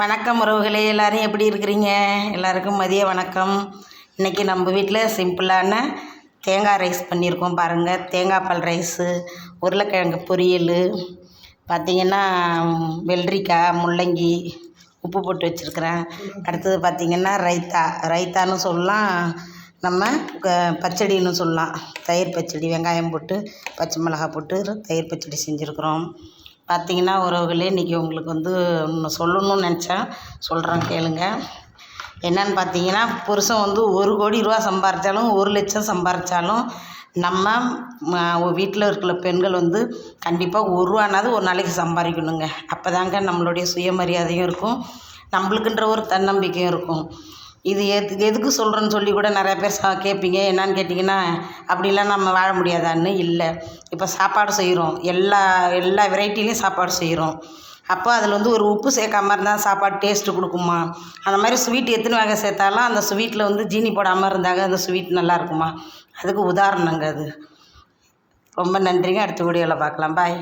வணக்கம் உறவுகளே, எல்லோரும் எப்படி இருக்கிறீங்க? எல்லாருக்கும் மதிய வணக்கம். இன்றைக்கி நம்ம வீட்டில் சிம்பிளான தேங்காய் ரைஸ் பண்ணியிருக்கோம் பாருங்கள். தேங்காய் பால் ரைஸு, உருளைக்கிழங்கு பொரியல், பார்த்திங்கன்னா வெள்ளரிக்காய், முள்ளங்கி உப்பு போட்டு வச்சுருக்கிறேன். அடுத்தது பார்த்திங்கன்னா ரைத்தான்னு சொல்லலாம், நம்ம பச்சடின்னு சொல்லலாம். தயிர் பச்சடி, வெங்காயம் போட்டு பச்சை மிளகாய் போட்டு தயிர் பச்சடி செஞ்சுருக்குறோம். பார்த்திங்கன்னா உறவுகளே, இன்றைக்கி உங்களுக்கு ஒன்று சொல்லணும்னு நினச்சேன், சொல்கிறேன் கேளுங்க. என்னன்னு பார்த்தீங்கன்னா, புருஷன் 1 கோடி ரூபா சம்பாரித்தாலும் 1 லட்சம் சம்பாரித்தாலும் நம்ம வீட்டில் இருக்கிற பெண்கள் கண்டிப்பாக 1 ரூபானாவது ஒரு நாளைக்கு சம்பாதிக்கணுங்க. அப்போ தாங்க நம்மளுடைய சுயமரியாதையும் இருக்கும், நம்மளுக்குன்ற ஒரு தன்னம்பிக்கையும் இருக்கும். இது எதுக்கு சொல்கிறேன்னு சொல்லி கூட நிறையா பேர் கேட்பீங்க. என்னான்னு கேட்டிங்கன்னா, அப்படிலாம் நம்ம வாழ முடியாதான்னு. இல்லை, இப்போ சாப்பாடு செய்கிறோம், எல்லா வெரைட்டிலையும் சாப்பாடு செய்கிறோம். அப்போ அதில் ஒரு உப்பு சேர்க்காம இருந்தால் சாப்பாடு டேஸ்ட்டு கொடுக்குமா? அந்த மாதிரி ஸ்வீட் எத்தனை வகை சேர்த்தாலும் அந்த ஸ்வீட்டில் ஜீனி போடாமல் இருந்தாங்க அந்த ஸ்வீட் நல்லா இருக்குமா? அதுக்கு உதாரணங்க அது. ரொம்ப நன்றிங்க. அடுத்த வீடியோவில் பார்க்கலாம். பாய்.